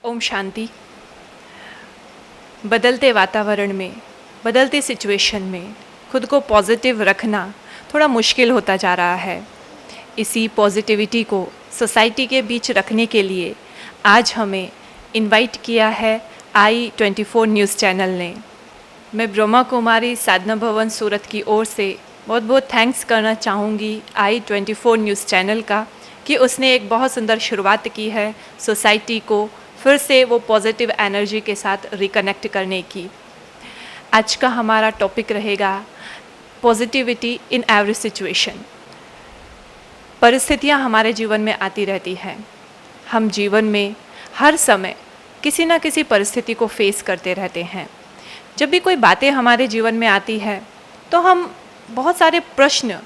ओम शांति। बदलते वातावरण में, बदलते सिचुएशन में खुद को पॉजिटिव रखना थोड़ा मुश्किल होता जा रहा है। इसी पॉजिटिविटी को सोसाइटी के बीच रखने के लिए आज हमें इनवाइट किया है i24 न्यूज़ चैनल ने। मैं ब्रह्मा कुमारी साधना भवन सूरत की ओर से बहुत बहुत थैंक्स करना चाहूँगी i24 न्यूज़ चैनल का कि उसने एक बहुत सुंदर शुरुआत की है सोसाइटी को फिर से वो पॉजिटिव एनर्जी के साथ रिकनेक्ट करने की। आज का हमारा टॉपिक रहेगा पॉजिटिविटी इन एवरी सिचुएशन। परिस्थितियाँ हमारे जीवन में आती रहती हैं। हम जीवन में हर समय किसी न किसी परिस्थिति को फेस करते रहते हैं। जब भी कोई बातें हमारे जीवन में आती है तो हम बहुत सारे प्रश्न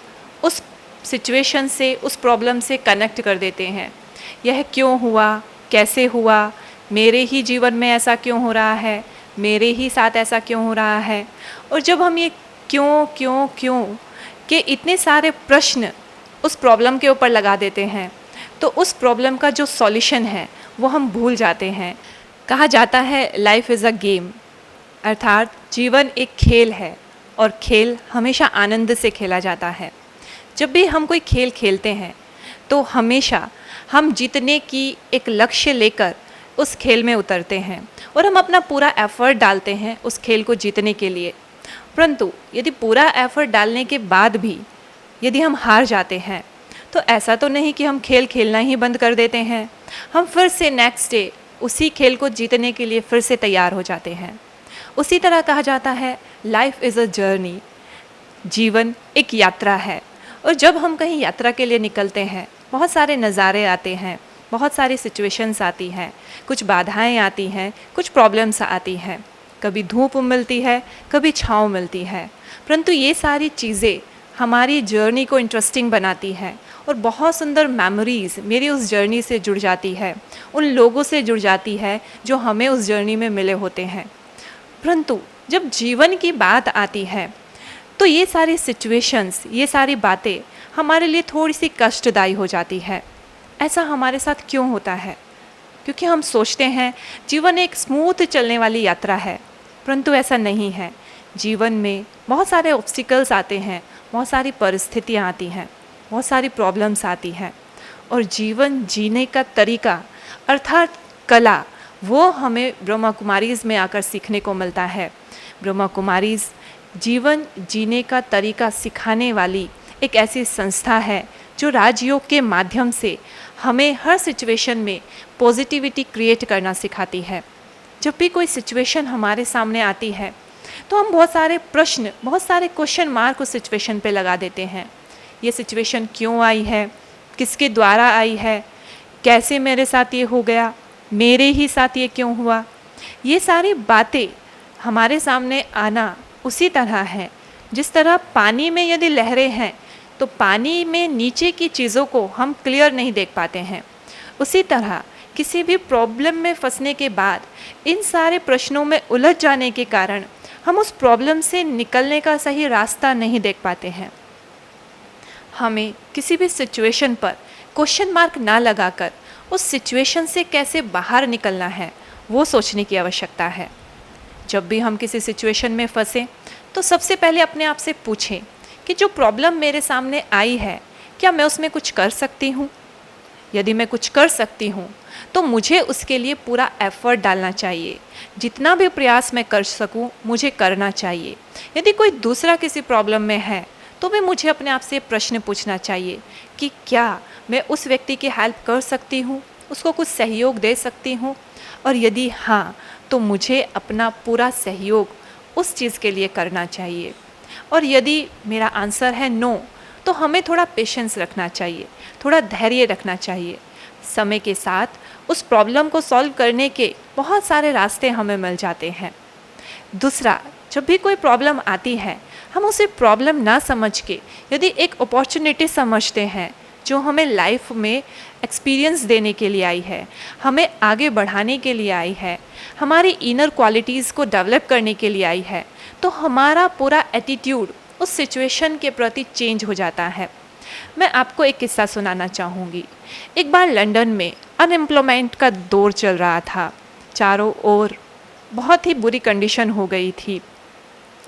उस सिचुएशन से, उस प्रॉब्लम से कनेक्ट कर देते हैं। यह क्यों हुआ, कैसे हुआ, मेरे ही जीवन में ऐसा क्यों हो रहा है, मेरे ही साथ ऐसा क्यों हो रहा है। और जब हम ये क्यों के इतने सारे प्रश्न उस प्रॉब्लम के ऊपर लगा देते हैं तो उस प्रॉब्लम का जो सॉल्यूशन है वो हम भूल जाते हैं। कहा जाता है लाइफ इज़ अ गेम, अर्थात जीवन एक खेल है और खेल हमेशा आनंद से खेला जाता है। जब भी हम कोई खेल खेलते हैं तो हमेशा हम जीतने की एक लक्ष्य लेकर उस खेल में उतरते हैं और हम अपना पूरा एफर्ट डालते हैं उस खेल को जीतने के लिए। परंतु यदि पूरा एफर्ट डालने के बाद भी यदि हम हार जाते हैं तो ऐसा तो नहीं कि हम खेल खेलना ही बंद कर देते हैं। हम फिर से नेक्स्ट डे उसी खेल को जीतने के लिए फिर से तैयार हो जाते हैं। उसी तरह कहा जाता है लाइफ इज़ अ जर्नी, जीवन एक यात्रा है। और जब हम कहीं यात्रा के लिए निकलते हैं बहुत सारे नज़ारे आते हैं, बहुत सारी सिचुएशंस आती हैं, कुछ बाधाएं आती हैं, कुछ प्रॉब्लम्स आती हैं। कभी धूप मिलती है, कभी छाँव मिलती है, परंतु ये सारी चीज़ें हमारी जर्नी को इंटरेस्टिंग बनाती हैं और बहुत सुंदर मेमोरीज़ मेरी उस जर्नी से जुड़ जाती है, उन लोगों से जुड़ जाती है जो हमें उस जर्नी में मिले होते हैं। परंतु जब जीवन की बात आती है तो ये सारी सिचुएशंस, ये सारी बातें हमारे लिए थोड़ी सी कष्टदायी हो जाती है। ऐसा हमारे साथ क्यों होता है? क्योंकि हम सोचते हैं जीवन एक स्मूथ चलने वाली यात्रा है, परंतु ऐसा नहीं है। जीवन में बहुत सारे ऑब्स्टिकल्स आते हैं, बहुत सारी परिस्थितियाँ आती हैं, बहुत सारी प्रॉब्लम्स आती हैं और जीवन जीने का तरीका अर्थात कला वो हमें ब्रह्मा कुमारीज़ में आकर सीखने को मिलता है। ब्रह्मा कुमारीज़ जीवन जीने का तरीका सिखाने वाली एक ऐसी संस्था है जो राजयोग के माध्यम से हमें हर सिचुएशन में पॉजिटिविटी क्रिएट करना सिखाती है। जब भी कोई सिचुएशन हमारे सामने आती है तो हम बहुत सारे प्रश्न, बहुत सारे क्वेश्चन मार्क उस सिचुएशन पे लगा देते हैं। ये सिचुएशन क्यों आई है, किसके द्वारा आई है, कैसे मेरे साथ ये हो गया, मेरे ही साथ ये क्यों हुआ। ये सारी बातें हमारे सामने आना उसी तरह है जिस तरह पानी में यदि लहरें हैं तो पानी में नीचे की चीज़ों को हम क्लियर नहीं देख पाते हैं। उसी तरह किसी भी प्रॉब्लम में फंसने के बाद इन सारे प्रश्नों में उलझ जाने के कारण हम उस प्रॉब्लम से निकलने का सही रास्ता नहीं देख पाते हैं। हमें किसी भी सिचुएशन पर क्वेश्चन मार्क ना लगाकर उस सिचुएशन से कैसे बाहर निकलना है वो सोचने की आवश्यकता है। जब भी हम किसी सिचुएशन में फंसें तो सबसे पहले अपने आप से पूछें कि जो प्रॉब्लम मेरे सामने आई है क्या मैं उसमें कुछ कर सकती हूँ, यदि मैं कुछ कर सकती हूँ तो मुझे उसके लिए पूरा एफर्ट डालना चाहिए। जितना भी प्रयास मैं कर सकूँ मुझे करना चाहिए। यदि कोई दूसरा किसी प्रॉब्लम में है तो भी मुझे अपने आप से प्रश्न पूछना चाहिए कि क्या मैं उस व्यक्ति की हेल्प कर सकती हूँ, उसको कुछ सहयोग दे सकती हूँ, और यदि हाँ तो मुझे अपना पूरा सहयोग उस चीज़ के लिए करना चाहिए। और यदि मेरा आंसर है नो, तो हमें थोड़ा पेशेंस रखना चाहिए, थोड़ा धैर्य रखना चाहिए। समय के साथ उस प्रॉब्लम को सॉल्व करने के बहुत सारे रास्ते हमें मिल जाते हैं। दूसरा, जब भी कोई प्रॉब्लम आती है हम उसे प्रॉब्लम ना समझ के यदि एक अपॉर्चुनिटी समझते हैं जो हमें लाइफ में एक्सपीरियंस देने के लिए आई है, हमें आगे बढ़ाने के लिए आई है, हमारी इनर क्वालिटीज़ को डेवलप करने के लिए आई है, तो हमारा पूरा एटीट्यूड उस सिचुएशन के प्रति चेंज हो जाता है। मैं आपको एक किस्सा सुनाना चाहूँगी। एक बार लंदन में अनएम्प्लॉयमेंट का दौर चल रहा था। चारों ओर बहुत ही बुरी कंडीशन हो गई थी,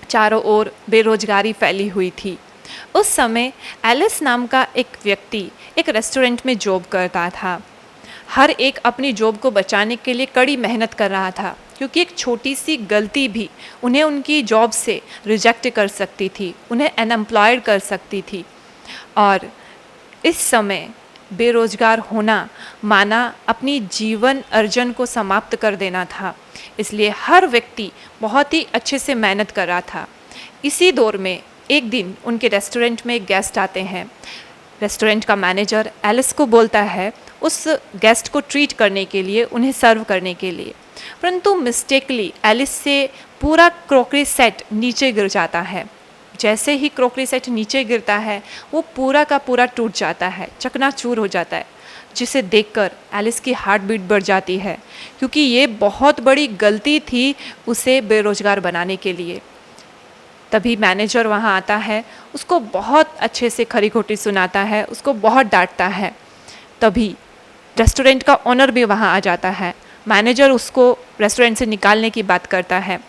चारों ओर बेरोजगारी फैली हुई थी। उस समय एलिस नाम का एक व्यक्ति एक रेस्टोरेंट में जॉब करता था। हर एक अपनी जॉब को बचाने के लिए कड़ी मेहनत कर रहा था, क्योंकि एक छोटी सी गलती भी उन्हें उनकी जॉब से रिजेक्ट कर सकती थी, उन्हें अनएम्प्लॉयड कर सकती थी। और इस समय बेरोजगार होना माना अपनी जीवन अर्जन को समाप्त कर देना था। इसलिए हर व्यक्ति बहुत ही अच्छे से मेहनत कर रहा था। इसी दौर में एक दिन उनके रेस्टोरेंट में एक गेस्ट आते हैं। रेस्टोरेंट का मैनेजर एलिस को बोलता है उस गेस्ट को ट्रीट करने के लिए, उन्हें सर्व करने के लिए, परंतु मिस्टेकली एलिस से पूरा क्रॉकरी सेट नीचे गिर जाता है। जैसे ही क्रॉकरी सेट नीचे गिरता है वो पूरा का पूरा टूट जाता है, चकनाचूर हो जाता है, जिसे देखकर एलिस की हार्ट बीट बढ़ जाती है, क्योंकि ये बहुत बड़ी गलती थी उसे बेरोजगार बनाने के लिए। तभी मैनेजर वहाँ आता है, उसको बहुत अच्छे से खरी खोटी सुनाता है, उसको बहुत डांटता है। तभी रेस्टोरेंट का ओनर भी वहाँ आ जाता है। मैनेजर उसको रेस्टोरेंट से निकालने की बात करता है,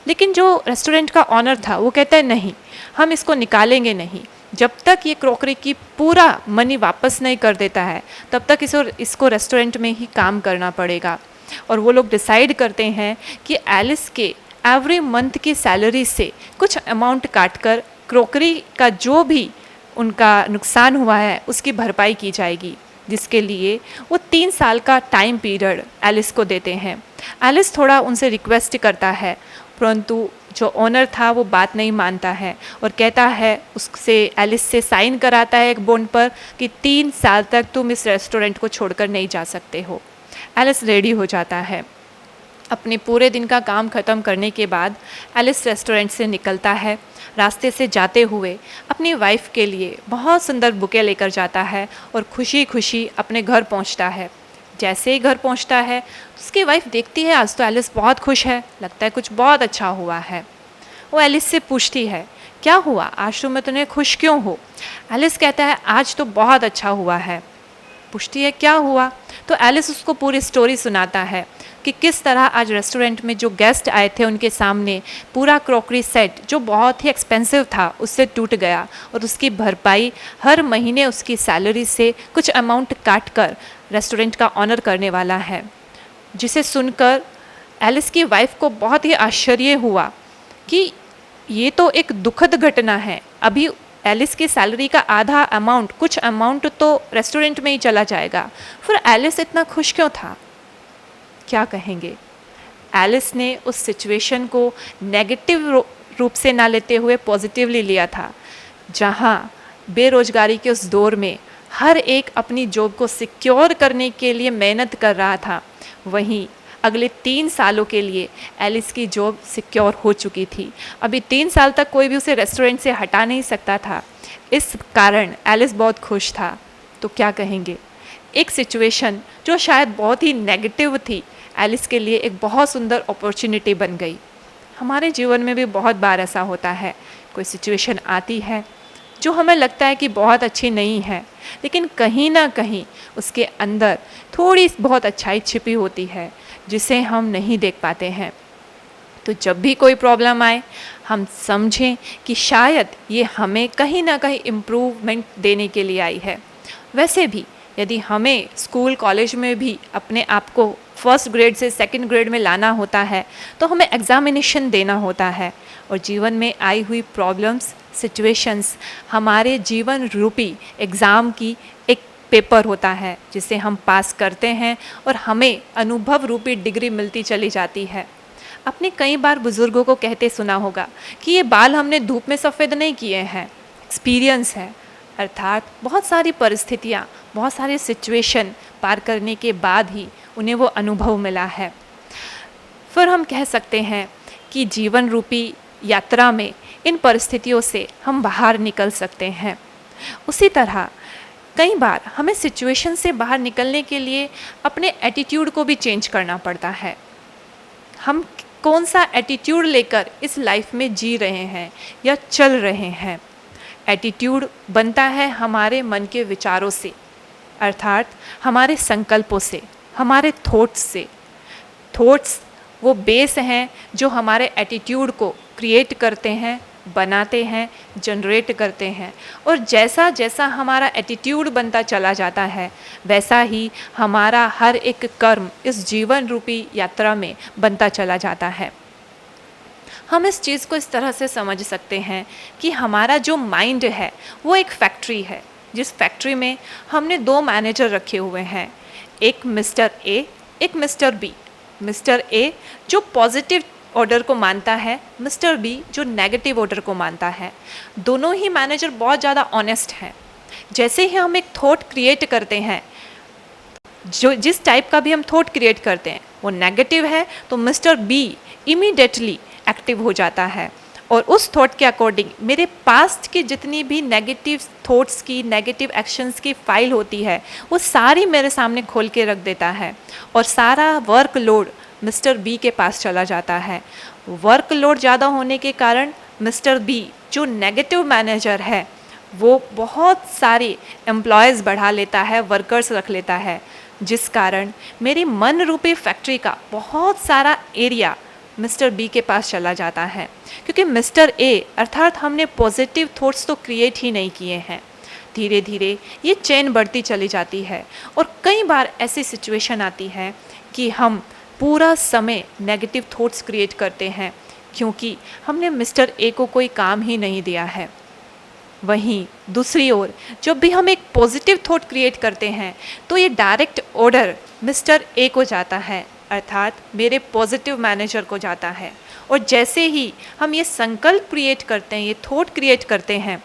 लेकिन जो रेस्टोरेंट का ओनर था वो कहता है नहीं, हम इसको निकालेंगे नहीं, जब तक ये क्रॉकरी की पूरा मनी वापस नहीं कर देता है तब तक इसको रेस्टोरेंट में ही काम करना पड़ेगा। और वो लोग डिसाइड करते हैं कि एलिस के एवरी मंथ की सैलरी से कुछ अमाउंट काटकर क्रॉकरी का जो भी उनका नुकसान हुआ है उसकी भरपाई की जाएगी, जिसके लिए वो 3 साल का टाइम पीरियड एलिस को देते हैं। एलिस थोड़ा उनसे रिक्वेस्ट करता है, परंतु जो ओनर था वो बात नहीं मानता है और कहता है, उससे एलिस से साइन कराता है एक बॉन्ड पर कि 3 साल तक तुम इस रेस्टोरेंट को छोड़कर नहीं जा सकते हो। एलिस रेडी हो जाता है। अपने पूरे दिन का काम ख़त्म करने के बाद एलिस रेस्टोरेंट से निकलता है। रास्ते से जाते हुए अपनी वाइफ के लिए बहुत सुंदर बुके लेकर जाता है और खुशी खुशी अपने घर पहुंचता है। जैसे ही घर पहुंचता है तो उसकी वाइफ देखती है आज तो एलिस बहुत खुश है, लगता है कुछ बहुत अच्छा हुआ है। वो एलिस से पूछती है क्या हुआ, आज तुम इतने खुश क्यों हो? एलिस कहता है आज तो बहुत अच्छा हुआ है। पूछती है क्या हुआ, तो एलिस उसको पूरी स्टोरी सुनाता है कि किस तरह आज रेस्टोरेंट में जो गेस्ट आए थे उनके सामने पूरा क्रॉकरी सेट जो बहुत ही एक्सपेंसिव था उससे टूट गया और उसकी भरपाई हर महीने उसकी सैलरी से कुछ अमाउंट काट कर रेस्टोरेंट का ऑनर करने वाला है। जिसे सुनकर एलिस की वाइफ को बहुत ही आश्चर्य हुआ कि ये तो एक दुखद घटना है। अभी एलिस की सैलरी का आधा अमाउंट, कुछ अमाउंट तो रेस्टोरेंट में ही चला जाएगा, फिर एलिस इतना खुश क्यों था? क्या कहेंगे? एलिस ने उस सिचुएशन को नेगेटिव रूप से ना लेते हुए पॉजिटिवली लिया था। जहाँ बेरोजगारी के उस दौर में हर एक अपनी जॉब को सिक्योर करने के लिए मेहनत कर रहा था, वहीं अगले 3 सालों के लिए एलिस की जॉब सिक्योर हो चुकी थी। अभी 3 साल तक कोई भी उसे रेस्टोरेंट से हटा नहीं सकता था। इस कारण एलिस बहुत खुश था। तो क्या कहेंगे? एक सिचुएशन जो शायद बहुत ही नेगेटिव थी, एलिस के लिए एक बहुत सुंदर अपॉर्चुनिटी बन गई। हमारे जीवन में भी बहुत बार ऐसा होता है, कोई सिचुएशन आती है जो हमें लगता है कि बहुत अच्छी नहीं है, लेकिन कहीं ना कहीं उसके अंदर थोड़ी बहुत अच्छाई छिपी होती है जिसे हम नहीं देख पाते हैं। तो जब भी कोई प्रॉब्लम आए हम समझें कि शायद ये हमें कहीं ना कहीं इम्प्रूवमेंट देने के लिए आई है। वैसे भी यदि हमें स्कूल कॉलेज में भी अपने आप को फर्स्ट ग्रेड से सेकंड ग्रेड में लाना होता है तो हमें एग्ज़ामिनेशन देना होता है, और जीवन में आई हुई प्रॉब्लम्स, सिचुएशंस हमारे जीवन रूपी एग्ज़ाम की एक पेपर होता है जिसे हम पास करते हैं और हमें अनुभव रूपी डिग्री मिलती चली जाती है। आपने कई बार बुज़ुर्गों को कहते सुना होगा कि ये बाल हमने धूप में सफ़ेद नहीं किए हैं, एक्सपीरियंस है। अर्थात बहुत सारी परिस्थितियाँ, बहुत सारे सिचुएशन पार करने के बाद ही उन्हें वो अनुभव मिला है। फिर हम कह सकते हैं कि जीवन रूपी यात्रा में इन परिस्थितियों से हम बाहर निकल सकते हैं। उसी तरह कई बार हमें सिचुएशन से बाहर निकलने के लिए अपने एटीट्यूड को भी चेंज करना पड़ता है। हम कौन सा एटीट्यूड लेकर इस लाइफ में जी रहे हैं या चल रहे हैं। एटीट्यूड बनता है हमारे मन के विचारों से, अर्थात हमारे संकल्पों से, हमारे थॉट्स से। थॉट्स वो बेस हैं जो हमारे एटीट्यूड को क्रिएट करते हैं, बनाते हैं, जनरेट करते हैं, और जैसा जैसा हमारा एटीट्यूड बनता चला जाता है वैसा ही हमारा हर एक कर्म इस जीवन रूपी यात्रा में बनता चला जाता है। हम इस चीज़ को इस तरह से समझ सकते हैं कि हमारा जो माइंड है वो एक फैक्ट्री है, जिस फैक्ट्री में हमने 2 मैनेजर रखे हुए हैं, एक मिस्टर ए, एक मिस्टर बी। मिस्टर ए जो पॉजिटिव ऑर्डर को मानता है, मिस्टर बी जो नेगेटिव ऑर्डर को मानता है। दोनों ही मैनेजर बहुत ज़्यादा ऑनेस्ट हैं। जैसे ही हम एक थॉट क्रिएट करते हैं, जो जिस टाइप का भी हम थॉट क्रिएट करते हैं वो नेगेटिव है तो मिस्टर बी इमीडिएटली एक्टिव हो जाता है, और उस थॉट के अकॉर्डिंग मेरे पास्ट की जितनी भी नेगेटिव थॉट्स की, नेगेटिव एक्शंस की फाइल होती है वो सारी मेरे सामने खोल के रख देता है, और सारा वर्कलोड मिस्टर बी के पास चला जाता है। वर्कलोड ज़्यादा होने के कारण मिस्टर बी जो नेगेटिव मैनेजर है वो बहुत सारे एम्प्लॉयज़ बढ़ा लेता है, वर्कर्स रख लेता है, जिस कारण मेरी मन रूपी फैक्ट्री का बहुत सारा एरिया मिस्टर बी के पास चला जाता है। क्योंकि मिस्टर ए अर्थात हमने पॉजिटिव थॉट्स तो क्रिएट ही नहीं किए हैं। धीरे धीरे ये चेन बढ़ती चली जाती है, और कई बार ऐसी सिचुएशन आती है कि हम पूरा समय नेगेटिव थॉट्स क्रिएट करते हैं क्योंकि हमने मिस्टर ए को कोई काम ही नहीं दिया है। वहीं दूसरी ओर जब भी हम एक पॉजिटिव थॉट क्रिएट करते हैं तो ये डायरेक्ट ऑर्डर मिस्टर ए को जाता है, अर्थात मेरे पॉजिटिव मैनेजर को जाता है। और जैसे ही हम ये संकल्प क्रिएट करते हैं, ये थॉट क्रिएट करते हैं,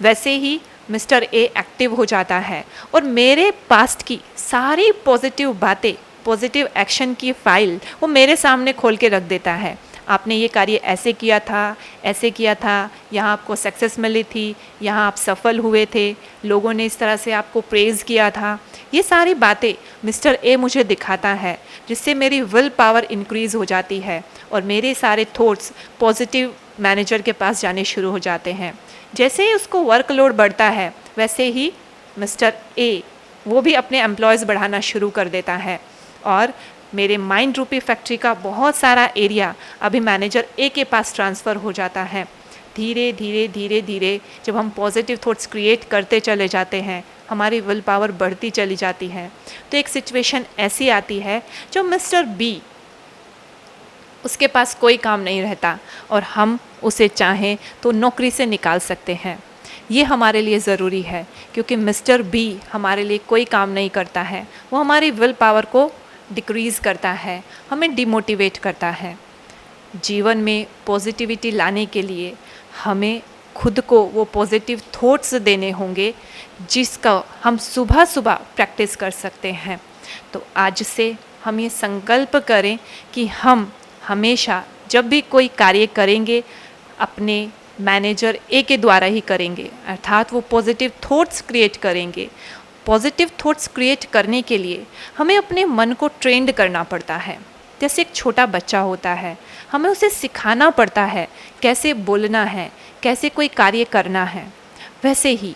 वैसे ही मिस्टर ए एक्टिव हो जाता है और मेरे पास्ट की सारी पॉजिटिव बातें, पॉजिटिव एक्शन की फाइल वो मेरे सामने खोल के रख देता है। आपने ये कार्य ऐसे किया था, ऐसे किया था, यहाँ आपको सक्सेस मिली थी, यहाँ आप सफल हुए थे, लोगों ने इस तरह से आपको प्रेज़ किया था। ये सारी बातें मिस्टर ए मुझे दिखाता है, जिससे मेरी विल पावर इंक्रीज़ हो जाती है और मेरे सारे थॉट्स पॉजिटिव मैनेजर के पास जाने शुरू हो जाते हैं। जैसे ही उसको वर्कलोड बढ़ता है वैसे ही मिस्टर ए वो भी अपने एम्प्लॉयज़ बढ़ाना शुरू कर देता है, और मेरे माइंड रूपी फैक्ट्री का बहुत सारा एरिया अभी मैनेजर ए के पास ट्रांसफ़र हो जाता है। धीरे धीरे धीरे धीरे जब हम पॉजिटिव थॉट्स क्रिएट करते चले जाते हैं, हमारी विल पावर बढ़ती चली जाती है, तो एक सिचुएशन ऐसी आती है जो मिस्टर बी, उसके पास कोई काम नहीं रहता और हम उसे चाहें तो नौकरी से निकाल सकते हैं। ये हमारे लिए ज़रूरी है क्योंकि मिस्टर बी हमारे लिए कोई काम नहीं करता है, वो हमारी विल पावर को डिक्रीज़ करता है, हमें डिमोटिवेट करता है। जीवन में पॉजिटिविटी लाने के लिए हमें खुद को वो पॉजिटिव थॉट्स देने होंगे जिसका हम सुबह सुबह प्रैक्टिस कर सकते हैं। तो आज से हम ये संकल्प करें कि हम हमेशा जब भी कोई कार्य करेंगे अपने मैनेजर ए के द्वारा ही करेंगे, अर्थात वो पॉजिटिव थॉट्स क्रिएट करेंगे। पॉजिटिव थॉट्स क्रिएट करने के लिए हमें अपने मन को ट्रेंड करना पड़ता है। जैसे एक छोटा बच्चा होता है, हमें उसे सिखाना पड़ता है कैसे बोलना है, कैसे कोई कार्य करना है। वैसे ही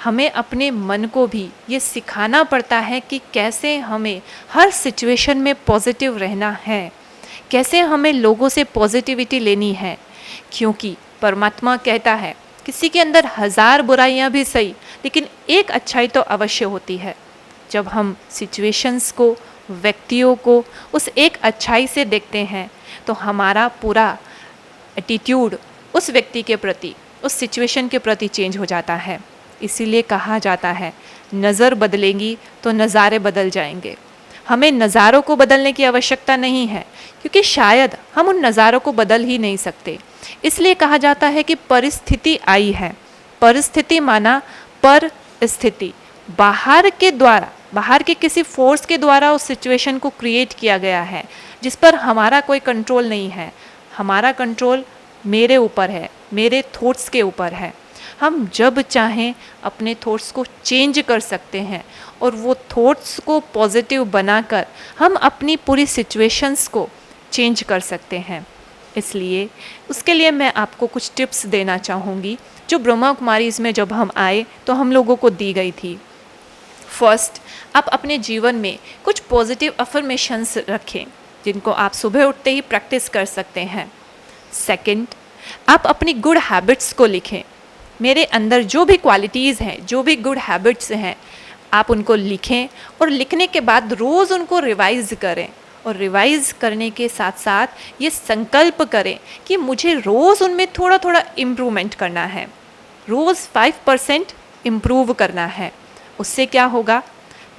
हमें अपने मन को भी ये सिखाना पड़ता है कि कैसे हमें हर सिचुएशन में पॉजिटिव रहना है, कैसे हमें लोगों से पॉजिटिविटी लेनी है। क्योंकि परमात्मा कहता है किसी के अंदर 1000 बुराइयां भी सही, लेकिन एक अच्छाई तो अवश्य होती है। जब हम सिचुएशंस को, व्यक्तियों को उस एक अच्छाई से देखते हैं, तो हमारा पूरा एटीट्यूड उस व्यक्ति के प्रति, उस सिचुएशन के प्रति चेंज हो जाता है। इसीलिए कहा जाता है, नज़र बदलेंगी तो नज़ारे बदल जाएंगे। हमें नज़ारों को बदलने की आवश्यकता नहीं है, क्योंकि शायद हम उन नज़ारों को बदल ही नहीं सकते। इसलिए कहा जाता है कि परिस्थिति आई है। परिस्थिति माना पर स्थिति, बाहर के द्वारा, बाहर के किसी फोर्स के द्वारा उस सिचुएशन को क्रिएट किया गया है, जिस पर हमारा कोई कंट्रोल नहीं है। हमारा कंट्रोल मेरे ऊपर है, मेरे थॉट्स के ऊपर है। हम जब चाहें अपने थॉट्स को चेंज कर सकते हैं, और वो थॉट्स को पॉजिटिव बनाकर हम अपनी पूरी सिचुएशंस को चेंज कर सकते हैं। इसलिए उसके लिए मैं आपको कुछ टिप्स देना चाहूँगी, जो ब्रह्मा कुमारीज़ में जब हम आए तो हम लोगों को दी गई थी। फर्स्ट, आप अपने जीवन में कुछ पॉजिटिव अफर्मेशंस रखें, जिनको आप सुबह उठते ही प्रैक्टिस कर सकते हैं। सेकंड, आप अपनी गुड हैबिट्स को लिखें। मेरे अंदर जो भी क्वालिटीज़ हैं, जो भी गुड हैबिट्स हैं, आप उनको लिखें, और लिखने के बाद रोज़ उनको रिवाइज़ करें। और रिवाइज़ करने के साथ साथ ये संकल्प करें कि मुझे रोज़ उनमें थोड़ा थोड़ा इम्प्रूवमेंट करना है, रोज़ 5% इम्प्रूव करना है। उससे क्या होगा,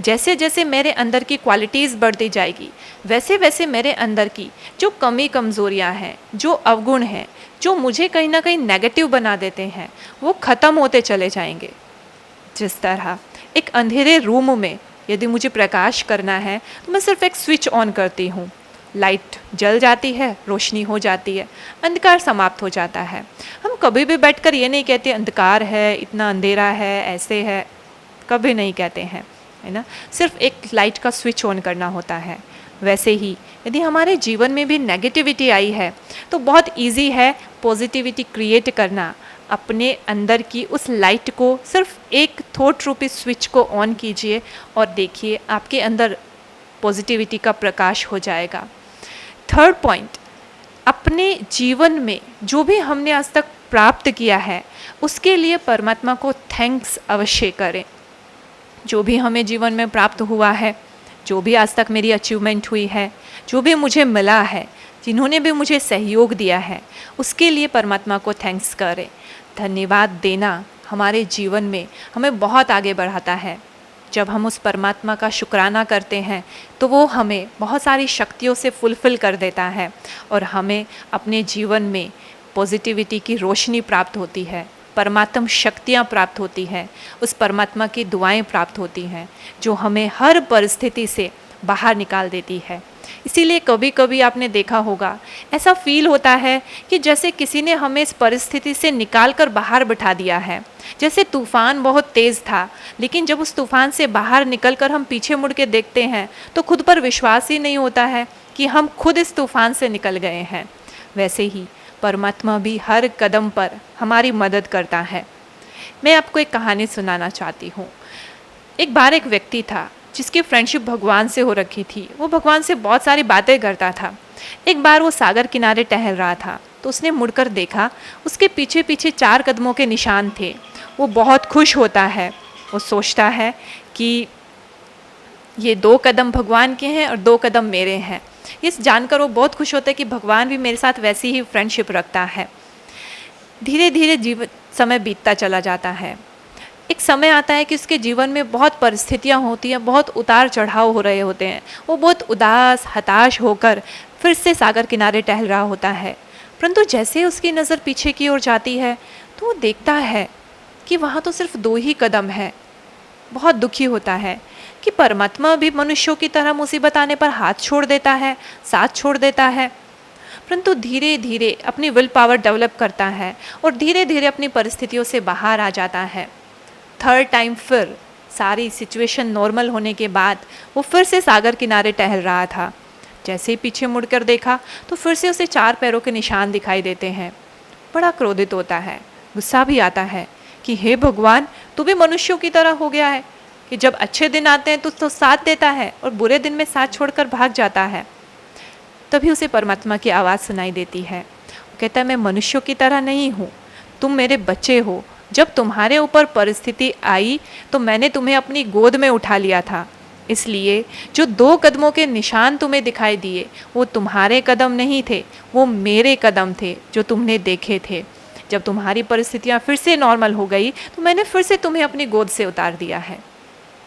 जैसे जैसे मेरे अंदर की क्वालिटीज़ बढ़ती जाएगी, वैसे वैसे मेरे अंदर की जो कमी कमज़ोरियाँ हैं, जो अवगुण हैं, जो मुझे कहीं ना कहीं नेगेटिव बना देते हैं, वो ख़त्म होते चले जाएंगे। जिस तरह एक अंधेरे रूम में यदि मुझे प्रकाश करना है, तो मैं सिर्फ एक स्विच ऑन करती हूँ, लाइट जल जाती है, रोशनी हो जाती है, अंधकार समाप्त हो जाता है। हम कभी भी बैठकर ये नहीं कहते अंधकार है, इतना अंधेरा है, ऐसे है, कभी नहीं कहते हैं, है ना। सिर्फ एक लाइट का स्विच ऑन करना होता है। वैसे ही यदि हमारे जीवन में भी नेगेटिविटी आई है, तो बहुत इजी है पॉजिटिविटी क्रिएट करना। अपने अंदर की उस लाइट को सिर्फ एक थॉट रूपी स्विच को ऑन कीजिए, और देखिए आपके अंदर पॉजिटिविटी का प्रकाश हो जाएगा। थर्ड पॉइंट, अपने जीवन में जो भी हमने आज तक प्राप्त किया है, उसके लिए परमात्मा को थैंक्स अवश्य करें। जो भी हमें जीवन में प्राप्त हुआ है, जो भी आज तक मेरी अचीवमेंट हुई है, जो भी मुझे मिला है, जिन्होंने भी मुझे सहयोग दिया है, उसके लिए परमात्मा को थैंक्स करें। धन्यवाद देना हमारे जीवन में हमें बहुत आगे बढ़ाता है। जब हम उस परमात्मा का शुक्राना करते हैं, तो वो हमें बहुत सारी शक्तियों से फुलफ़िल कर देता है, और हमें अपने जीवन में पॉजिटिविटी की रोशनी प्राप्त होती है, परमात्म शक्तियाँ प्राप्त होती हैं, उस परमात्मा की दुआएं प्राप्त होती हैं, जो हमें हर परिस्थिति से बाहर निकाल देती है। इसीलिए कभी कभी आपने देखा होगा, ऐसा फील होता है कि जैसे किसी ने हमें इस परिस्थिति से निकाल कर बाहर बिठा दिया है। जैसे तूफ़ान बहुत तेज़ था, लेकिन जब उस तूफ़ान से बाहर निकल कर हम पीछे मुड़ के देखते हैं, तो खुद पर विश्वास ही नहीं होता है कि हम खुद इस तूफ़ान से निकल गए हैं। वैसे ही परमात्मा भी हर कदम पर हमारी मदद करता है। मैं आपको एक कहानी सुनाना चाहती हूँ। एक बार एक व्यक्ति था जिसकी फ्रेंडशिप भगवान से हो रखी थी। वो भगवान से बहुत सारी बातें करता था। एक बार वो सागर किनारे टहल रहा था, तो उसने मुड़कर देखा, उसके पीछे पीछे 4 कदमों के निशान थे। वो बहुत खुश होता है। वो सोचता है कि ये 2 कदम भगवान के हैं और 2 कदम मेरे हैं। इस जानकर वो बहुत खुश होता है कि भगवान भी मेरे साथ वैसी ही फ्रेंडशिप रखता है। धीरे धीरे समय बीतता चला जाता है। एक समय आता है कि उसके जीवन में बहुत परिस्थितियाँ होती हैं, बहुत उतार चढ़ाव हो रहे होते हैं। वो बहुत उदास, हताश होकर फिर से सागर किनारे टहल रहा होता है। परंतु जैसे उसकी नज़र पीछे की ओर जाती है, तो वो देखता है कि वहाँ तो सिर्फ 2 ही कदम है। बहुत दुखी होता है कि परमात्मा भी मनुष्यों की तरह मुसीबत आने पर हाथ छोड़ देता है, साथ छोड़ देता है। परंतु धीरे धीरे अपनी विल पावर डेवलप करता है और धीरे धीरे अपनी परिस्थितियों से बाहर आ जाता है। थर्ड टाइम फिर सारी सिचुएशन नॉर्मल होने के बाद वो फिर से सागर किनारे टहल रहा था। जैसे ही पीछे मुड़कर देखा तो फिर से उसे 4 पैरों के निशान दिखाई देते हैं। बड़ा क्रोधित होता है, गुस्सा भी आता है कि हे भगवान, तू भी मनुष्यों की तरह हो गया है कि जब अच्छे दिन आते हैं तो साथ देता है और बुरे दिन में साथ छोड़कर भाग जाता है। तभी उसे परमात्मा की आवाज़ सुनाई देती है। वो कहता है, मैं मनुष्यों की तरह नहीं हूँ, तुम मेरे बच्चे हो। जब तुम्हारे ऊपर परिस्थिति आई तो मैंने तुम्हें अपनी गोद में उठा लिया था, इसलिए जो 2 कदमों के निशान तुम्हें दिखाई दिए वो तुम्हारे कदम नहीं थे, वो मेरे कदम थे जो तुमने देखे थे। जब तुम्हारी परिस्थितियाँ फिर से नॉर्मल हो गई तो मैंने फिर से तुम्हें अपनी गोद से उतार दिया है।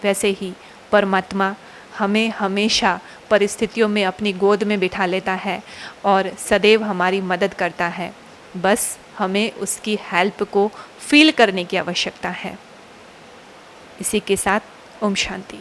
वैसे ही परमात्मा हमें हमेशा परिस्थितियों में अपनी गोद में बिठा लेता है और सदैव हमारी मदद करता है। बस हमें उसकी हेल्प को फील करने की आवश्यकता है। इसी के साथ ओम शांति।